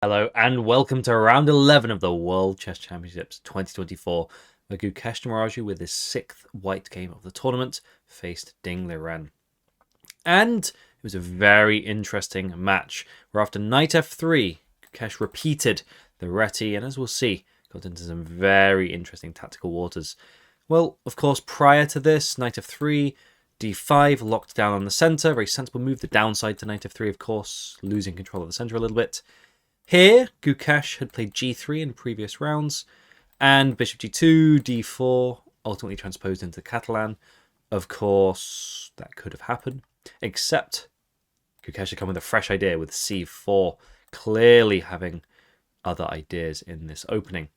Hello and welcome to round 11 of the World Chess Championships 2024, where Gukesh Maraju, with his 6th white game of the tournament, faced Ding Liren. And it was a very interesting match, where after knight f3, Gukesh repeated the reti, and as we'll see, got into some very interesting tactical waters. Well, of course, prior to this, knight f3, d5 locked down on the centre, very sensible move. The downside to knight f3, of course, losing control of the centre a little bit. Here, Gukesh had played g3 in previous rounds, and bishop g2, d4, ultimately transposed into Catalan. Of course, that could have happened, except Gukesh had come with a fresh idea with c4, clearly having other ideas in this opening.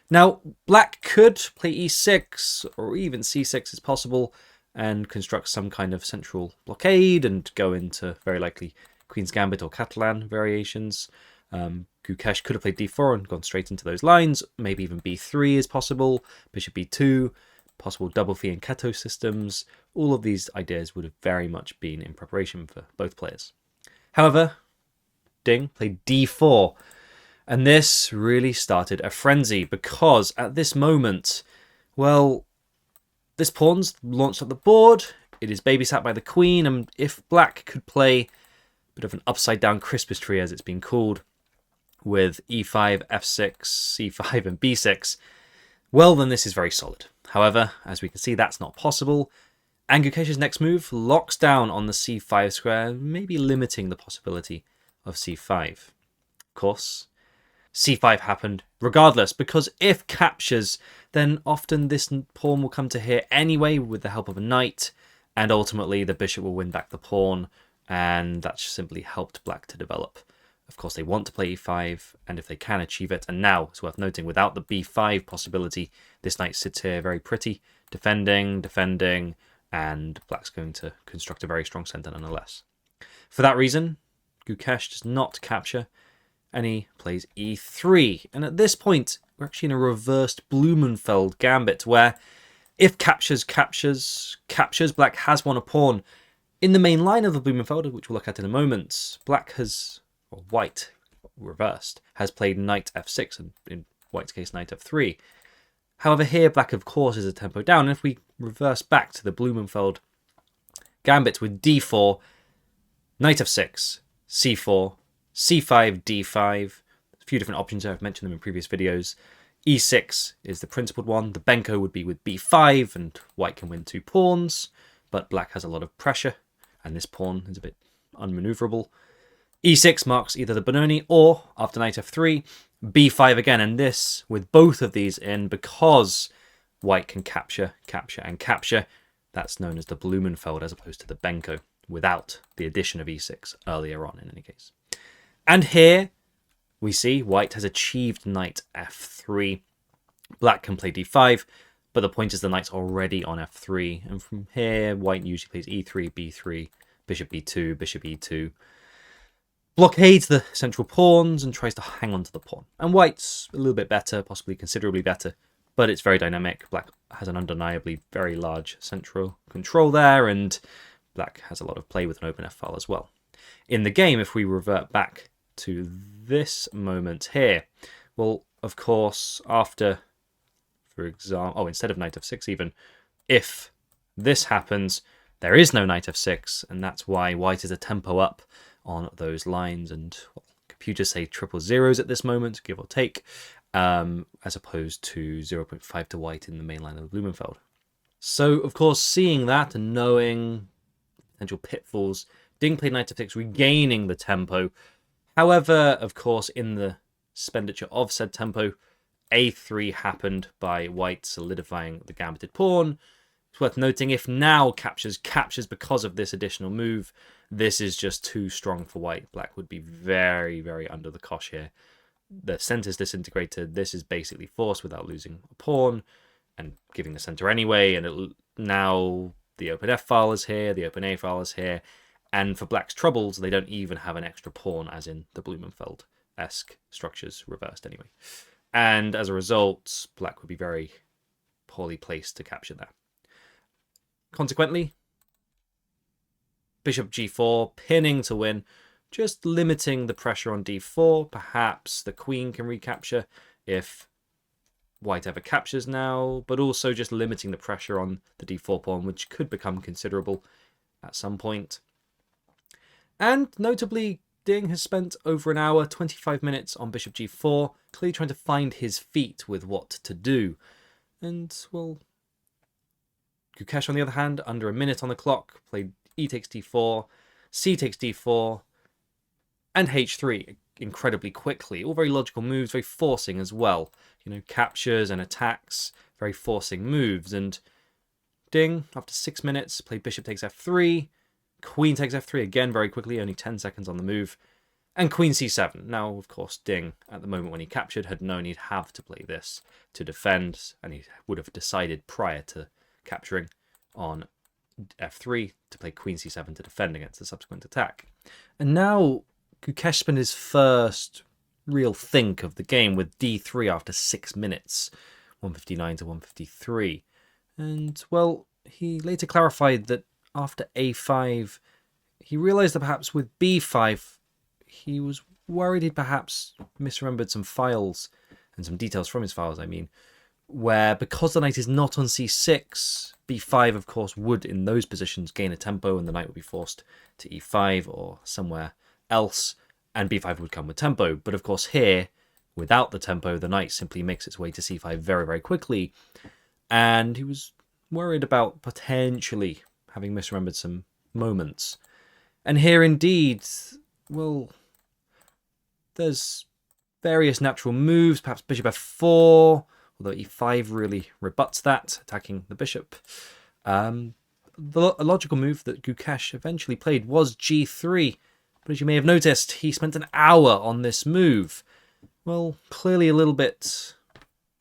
Now, black could play e6, or even c6 is possible, and construct some kind of central blockade and go into, very likely, Queen's Gambit or Catalan variations. Gukesh could have played d4 and gone straight into those lines. Maybe even b3 is possible. Bishop b2, possible double phi and Keto systems. All of these ideas would have very much been in preparation for both players. However, Ding played d4, and this really started a frenzy because at this moment, well, this pawn's launched up the board. It is babysat by the queen, and if black could play a bit of an upside down Christmas tree, as it's been called, with e5, f6, c5 and b6, well, then this is very solid. However, as we can see, that's not possible, and Gukesh's next move locks down on the c5 square, maybe limiting the possibility of c5. Of course, c5 happened regardless, because if captures, then often this pawn will come to here anyway with the help of a knight, and ultimately the bishop will win back the pawn, and that simply helped black to develop. Of course, they want to play e5, and if they can achieve it, and now it's worth noting, without the b5 possibility, this knight sits here very pretty, defending, and black's going to construct a very strong centre nonetheless. For that reason, Gukesh does not capture, and he plays e3. And at this point, we're actually in a reversed Blumenfeld gambit, where if captures, black has won a pawn. In the main line of the Blumenfeld, which we'll look at in a moment, white, reversed, has played knight f6, and in white's case, knight f3. However, here, black, of course, is a tempo down. And if we reverse back to the Blumenfeld gambit with d4, knight f6, c4, c5, d5, a few different options there, I've mentioned them in previous videos. e6 is the principled one. The Benko would be with b5, and white can win 2 pawns, but black has a lot of pressure, and this pawn is a bit unmaneuverable. e6 marks either the Benoni or, after knight f3, b5 again, and this, with both of these in, because white can capture, and capture, that's known as the Blumenfeld as opposed to the Benko, without the addition of e6 earlier on in any case. And here we see white has achieved knight f3. Black can play d5, but the point is the knight's already on f3, and from here white usually plays e3, b3, bishop b2, bishop e2, blockades the central pawns and tries to hang on to the pawn. And white's a little bit better, possibly considerably better, but it's very dynamic. Black has an undeniably very large central control there, and black has a lot of play with an open f-file as well. In the game, if we revert back to this moment here, well, of course, after, for example, instead of knight f6 even, if this happens, there is no knight f6, and that's why white is a tempo up on those lines, and well, computers say triple zeros at this moment, give or take, as opposed to 0.5 to white in the main line of the Blumenfeld. So, of course, seeing that and knowing potential pitfalls, Ding played knight f6, regaining the tempo. However, of course, in the expenditure of said tempo, a3 happened by white solidifying the gambited pawn. It's worth noting, if now captures because of this additional move, this is just too strong for white. Black would be very, very under the cosh here. The centre's disintegrated. This is basically forced without losing a pawn and giving the center anyway. And now the open f file is here, the open a file is here. And for black's troubles, they don't even have an extra pawn, as in the Blumenfeld-esque structures reversed anyway. And as a result, black would be very poorly placed to capture that. Consequently, bishop g4, pinning to win. just limiting the pressure on d4. Perhaps the queen can recapture if white ever captures now, but also just limiting the pressure on the d4 pawn, which could become considerable at some point. And notably, Ding has spent over an hour, 25 minutes on bishop g4, clearly trying to find his feet with what to do. And, well, Gukesh, on the other hand, under a minute on the clock, played e takes d4, c takes d4, and h3 incredibly quickly. All very logical moves, very forcing as well. You know, captures and attacks, very forcing moves. And Ding, after 6 minutes, played bishop takes f3, queen takes f3 again very quickly, only 10 seconds on the move, and queen c7. Now, of course, Ding, at the moment when he captured, had known he'd have to play this to defend, and he would have decided prior to capturing on f3 to play queen c7 to defend against the subsequent attack. And now Gukesh spent his first real think of the game with d3 after 6 minutes, 159 to 153. And, well, he later clarified that after a5, he realised that perhaps with b5, he was worried he'd perhaps misremembered some files, and some details from his files, I mean, where because the knight is not on c6, b5, of course, would in those positions gain a tempo, and the knight would be forced to e5 or somewhere else, and b5 would come with tempo. But of course here, without the tempo, the knight simply makes its way to c5 very, very quickly, and he was worried about potentially having misremembered some moments. And here indeed, well, there's various natural moves, perhaps bishop f4, although e5 really rebuts that, attacking the bishop. A logical move that Gukesh eventually played was g3, but as you may have noticed, he spent an hour on this move. Well, clearly a little bit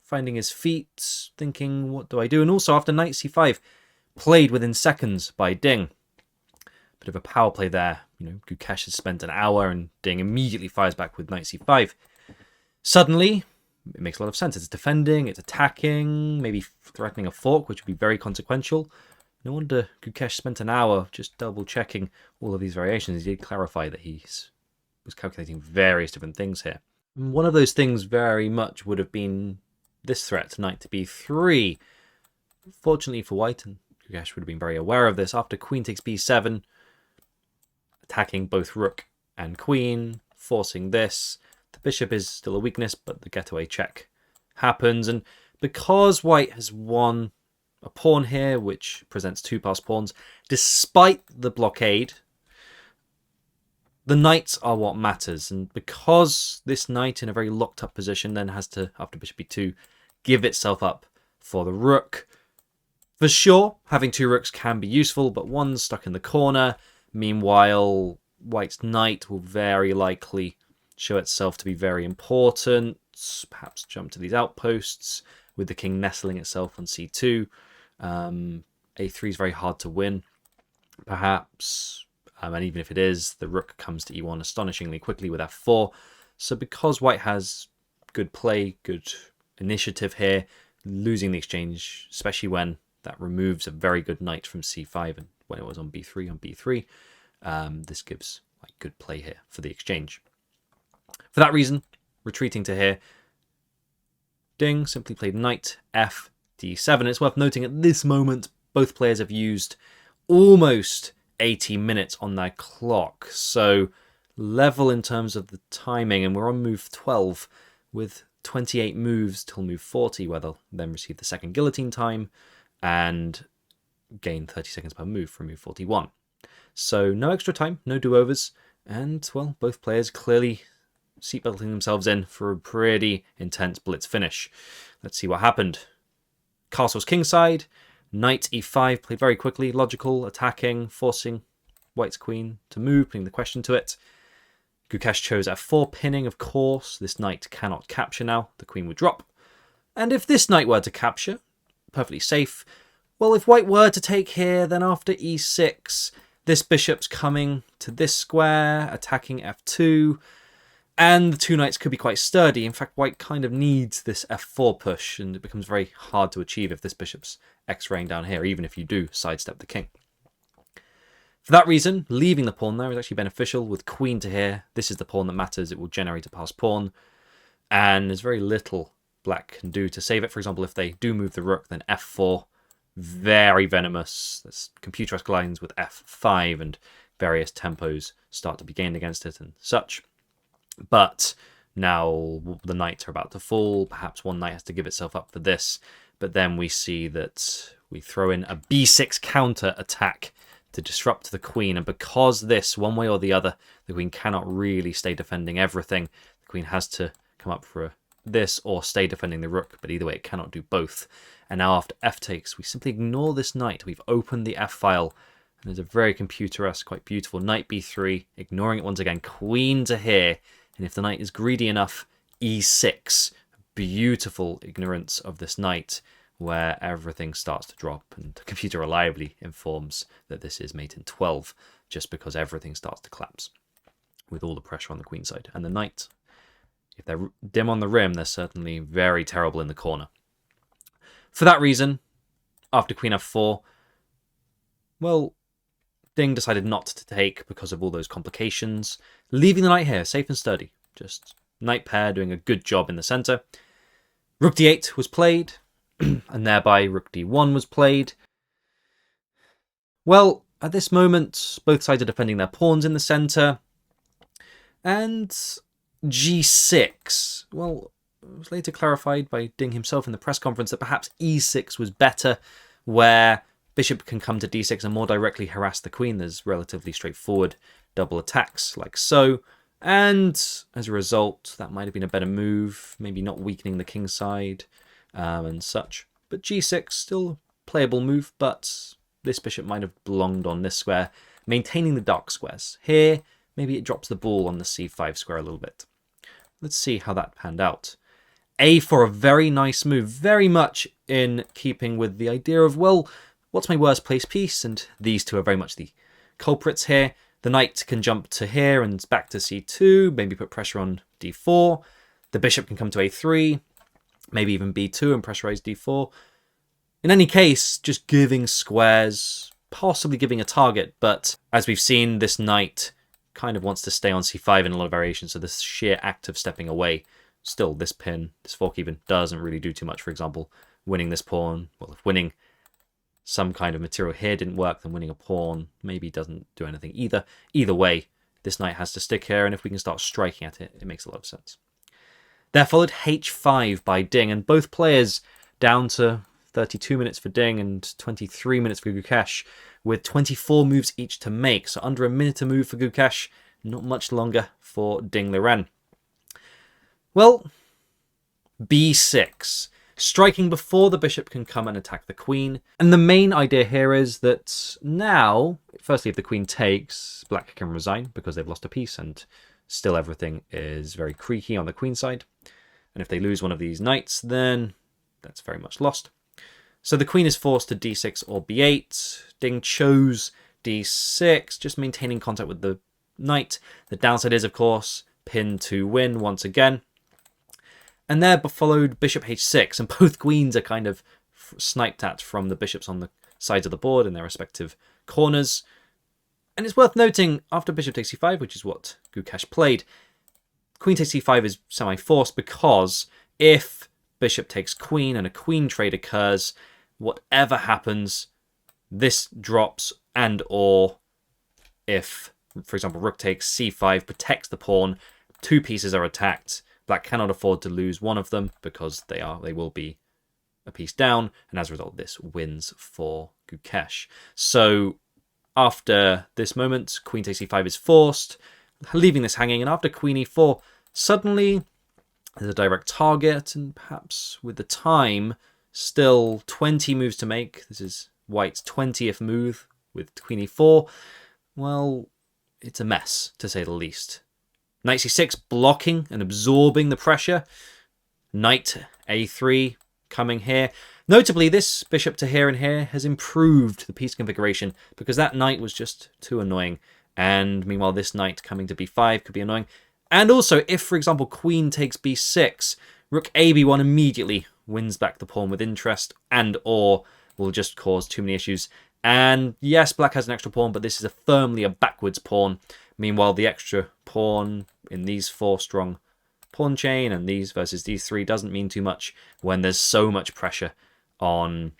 finding his feet, thinking, what do I do? And also after knight c5, played within seconds by Ding. Bit of a power play there. You know, Gukesh has spent an hour and Ding immediately fires back with knight c5. Suddenly, it makes a lot of sense. It's defending, it's attacking, maybe threatening a fork, which would be very consequential. No wonder Gukesh spent an hour just double-checking all of these variations. He did clarify that he was calculating various different things here. And one of those things very much would have been this threat, knight to b3. Fortunately for white, and Gukesh would have been very aware of this, after queen takes b7, attacking both rook and queen, forcing this. The bishop is still a weakness, but the getaway check happens. And because white has won a pawn here, which presents two passed pawns, despite the blockade, the knights are what matters. And because this knight in a very locked up position then has to, after bishop b2, give itself up for the rook. For sure, having two rooks can be useful, but one's stuck in the corner. Meanwhile, white's knight will very likely show itself to be very important. Perhaps jump to these outposts with the king nestling itself on c2. a3 is very hard to win, perhaps. And even if it is, the rook comes to e1 astonishingly quickly with f4. So because white has good play, good initiative here, losing the exchange, especially when that removes a very good knight from c5 and when it was on b3, this gives like good play here for the exchange. For that reason, retreating to here, Ding simply played knight f d7. It's worth noting at this moment, both players have used almost 80 minutes on their clock. So level in terms of the timing, and we're on move 12 with 28 moves till move 40, where they'll then receive the second guillotine time and gain 30 seconds per move from move 41. So no extra time, no do-overs, and, well, both players clearly seatbelting themselves in for a pretty intense blitz finish. Let's see what happened. Castle's kingside, knight e5, played very quickly, logical, attacking, forcing white's queen to move, putting the question to it. Gukesh chose f4, pinning, of course. This knight cannot capture now. The queen would drop. And if this knight were to capture, perfectly safe. Well, if white were to take here, then after e6, this bishop's coming to this square, attacking f2, and the two knights could be quite sturdy. In fact, white kind of needs this f4 push, and it becomes very hard to achieve if this bishop's x-raying down here, even if you do sidestep the king. For that reason, leaving the pawn there is actually beneficial. With queen to here, this is the pawn that matters. It will generate a passed pawn, and there's very little black can do to save it. For example, if they do move the rook, then f4, very venomous. There's computerized lines with f5, and various tempos start to be gained against it and such. But now the knights are about to fall. Perhaps one knight has to give itself up for this. But then we see that we throw in a b6 counter attack to disrupt the queen. And because this, one way or the other, the queen cannot really stay defending everything. The queen has to come up for this or stay defending the rook. But either way, it cannot do both. And now after f takes, we simply ignore this knight. We've opened the f file. And there's a very computer-esque, quite beautiful knight b3, ignoring it once again. Queen to here. And if the knight is greedy enough, e6. Beautiful ignorance of this knight, where everything starts to drop, and the computer reliably informs that this is mate in 12, just because everything starts to collapse with all the pressure on the queen side. And the knight, if they're dim on the rim, they're certainly very terrible in the corner. For that reason, after queen f4, well, Ding decided not to take because of all those complications, leaving the knight here, safe and sturdy. Just knight pair doing a good job in the center. Rook d8 was played, and thereby rook d1 was played. Well, at this moment, both sides are defending their pawns in the center. And g6, well, it was later clarified by Ding himself in the press conference that perhaps e6 was better, where bishop can come to d6 and more directly harass the queen. There's relatively straightforward double attacks like so. And as a result, that might have been a better move, maybe not weakening the king side and such. But g6, still a playable move, but this bishop might have belonged on this square, maintaining the dark squares. Here, maybe it drops the ball on the c5 square a little bit. Let's see how that panned out. a4, a very nice move, very much in keeping with the idea of, well, what's my worst place piece? And these two are very much the culprits here. The knight can jump to here and back to c2, maybe put pressure on d4. The bishop can come to a3, maybe even b2 and pressurize d4. In any case, just giving squares, possibly giving a target, but as we've seen, this knight kind of wants to stay on c5 in a lot of variations, so this sheer act of stepping away, still this pin, this fork even, doesn't really do too much. For example, winning this pawn, well, if winning some kind of material here didn't work, then winning a pawn maybe doesn't do anything either. Either way, this knight has to stick here, and if we can start striking at it, it makes a lot of sense. There followed h5 by Ding, and both players down to 32 minutes for Ding and 23 minutes for Gukesh, with 24 moves each to make. So under a minute a move for Gukesh, not much longer for Ding Liren. Well, b6. Striking before the bishop can come and attack the queen. And the main idea here is that now, firstly, if the queen takes, black can resign because they've lost a piece and still everything is very creaky on the queen side. And if they lose one of these knights, then that's very much lost. So the queen is forced to d6 or b8. Ding chose d6, just maintaining contact with the knight. The downside is, of course, pin to win once again. And there followed bishop h6, and both queens are kind of sniped at from the bishops on the sides of the board in their respective corners. And it's worth noting, after bishop takes c5, which is what Gukesh played, queen takes c5 is semi-forced because if bishop takes queen and a queen trade occurs, whatever happens, this drops, and or if, for example, rook takes c5, protects the pawn, two pieces are attacked. Black cannot afford to lose one of them because they will be a piece down, and as a result, this wins for Gukesh. So after this moment, queen takes e5 is forced, leaving this hanging, and after queen e4, suddenly there's a direct target, and perhaps with the time, still 20 moves to make. This is White's 20th move with queen e4. Well, it's a mess, to say the least. Knight c6 blocking and absorbing the pressure. Knight a3 coming here. Notably, this bishop to here and here has improved the piece configuration because that knight was just too annoying. And meanwhile, this knight coming to b5 could be annoying. And also, if, for example, queen takes b6, rook a b1 immediately wins back the pawn with interest and or will just cause too many issues. And yes, black has an extra pawn, but this is firmly a backwards pawn. Meanwhile, the extra pawn in these 4 strong pawn chain and these versus these 3 doesn't mean too much when there's so much pressure on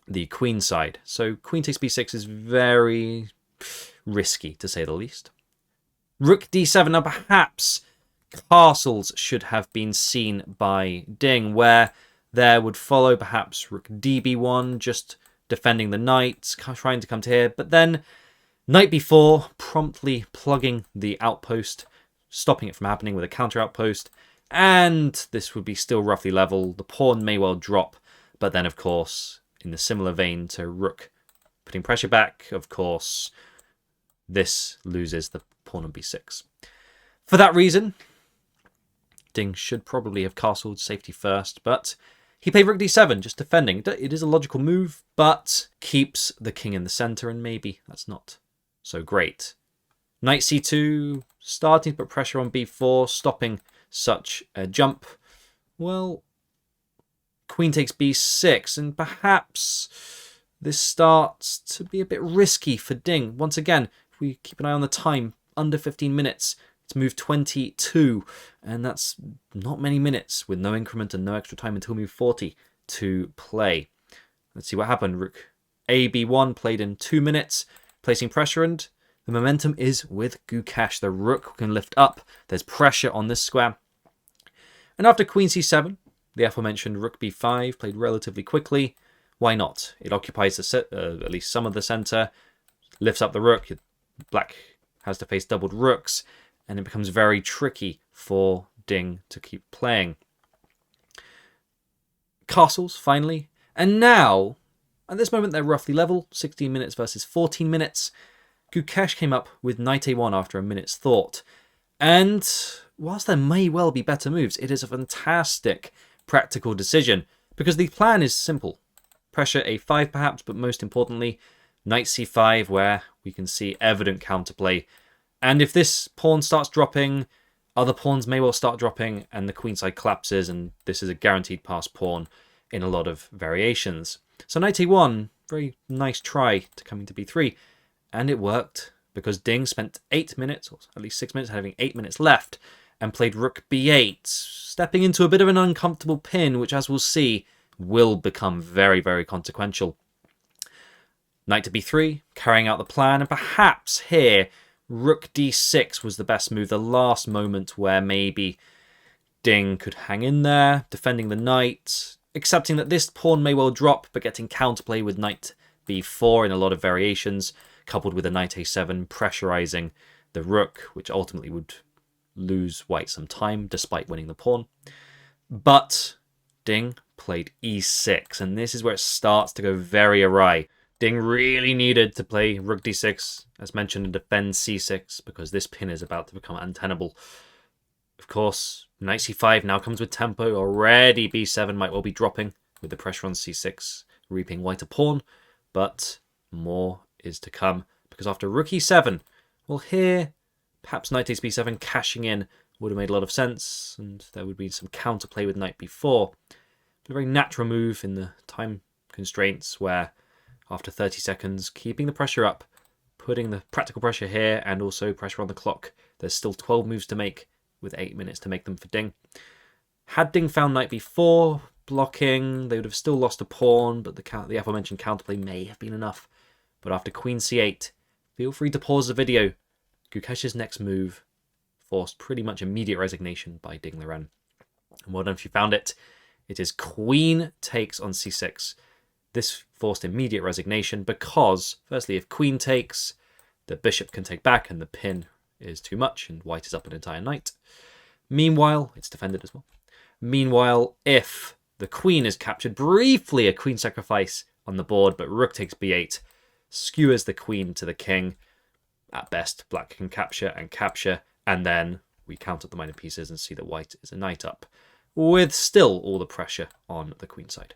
the queen side. So queen takes b6 is very risky, to say the least. Rook d7. Now, perhaps castles should have been seen by Ding, where there would follow perhaps rook db1, just defending the knight, trying to come to here, but then knight b4, promptly plugging the outpost, stopping it from happening with a counter outpost, and this would be still roughly level. The pawn may well drop, but then, of course, in the similar vein to rook putting pressure back, of course, this loses the pawn on b6. For that reason, Ding should probably have castled safety first, but he played rook d7, just defending. It is a logical move, but keeps the king in the center, and maybe that's not so great. Knight c2, starting to put pressure on b4, stopping such a jump. Well, queen takes b6, and perhaps this starts to be a bit risky for Ding. Once again, if we keep an eye on the time, under 15 minutes, it's move 22, and that's not many minutes with no increment and no extra time until move 40 to play. Let's see what happened. Rook ab1 played in 2 minutes, placing pressure, and the momentum is with Gukesh. The rook can lift up. There's pressure on this square. And after queen c7, the aforementioned rook b5 played relatively quickly. Why not? It occupies at least some of the center, lifts up the rook. Black has to face doubled rooks, and it becomes very tricky for Ding to keep playing. Castles, finally. And now, at this moment, they're roughly level, 16 minutes versus 14 minutes. Gukesh came up with knight a1 after a minute's thought. And whilst there may well be better moves, it is a fantastic practical decision, because the plan is simple. Pressure a5 perhaps, but most importantly, knight c5, where we can see evident counterplay. And if this pawn starts dropping, other pawns may well start dropping, and the queenside collapses, and this is a guaranteed pass pawn in a lot of variations. So knight a1, very nice try to come into b3, and it worked, because Ding spent 8 minutes, or at least 6 minutes, having 8 minutes left, and played rook b8, stepping into a bit of an uncomfortable pin, which, as we'll see, will become very, very consequential. Knight to b3, carrying out the plan, and perhaps here, rook d6 was the best move, the last moment where maybe Ding could hang in there, defending the knight, accepting that this pawn may well drop, but getting counterplay with knight b4 in a lot of variations, coupled with a knight a7, pressurizing the rook, which ultimately would lose white some time, despite winning the pawn. But Ding played e6, and this is where it starts to go very awry. Ding really needed to play rook d6, as mentioned, and defend c6, because this pin is about to become untenable. Of course, knight c5 now comes with tempo. Already b7 might well be dropping, with the pressure on c6, reaping white a pawn, but more is to come, because after rook e7, well, here, perhaps knight takes b7 cashing in would have made a lot of sense, and there would be some counterplay with knight b4. But a very natural move in the time constraints, where after 30 seconds, keeping the pressure up, putting the practical pressure here, and also pressure on the clock. There's still 12 moves to make, with 8 minutes to make them for Ding. Had Ding found knight b4, blocking, they would have still lost a pawn, but the aforementioned counterplay may have been enough. But after queen c8, feel free to pause the video. Gukesh's next move forced pretty much immediate resignation by Ding Liren. And well done if you found it. It is queen takes on c6. This forced immediate resignation because, firstly, if queen takes, the bishop can take back and the pin is too much and white is up an entire knight. Meanwhile, it's defended as well. Meanwhile, if the queen is captured, briefly a queen sacrifice on the board, but rook takes b8, skewers the queen to the king. At best, black can capture, and then we count up the minor pieces and see that white is a knight up, with still all the pressure on the queen side.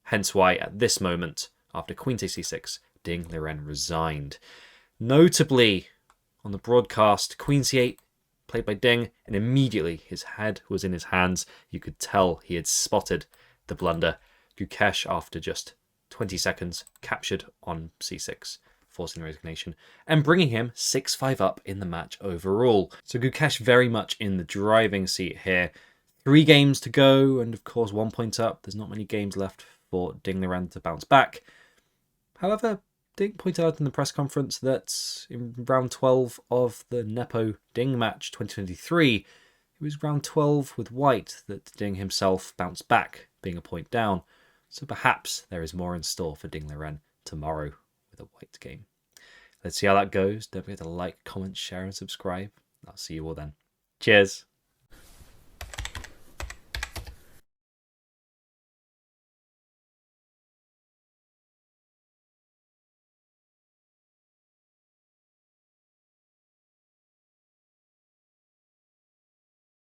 Hence why, at this moment, after queen takes c6, Ding Liren resigned. Notably, on the broadcast, queen c8 played by Ding, and immediately his head was in his hands. You could tell he had spotted the blunder. Gukesh, after just 20 seconds, captured on c6, forcing the resignation, and bringing him 6-5 up in the match overall. So Gukesh very much in the driving seat here. 3 games to go, and of course 1 point up. There's not many games left for Ding Liren to bounce back. However, Ding pointed out in the press conference that in round 12 of the Nepo Ding match 2023, it was round 12 with White that Ding himself bounced back, being a point down. So perhaps there is more in store for Ding Liren tomorrow with a White game. Let's see how that goes. Don't forget to like, comment, share, and subscribe. I'll see you all then. Cheers.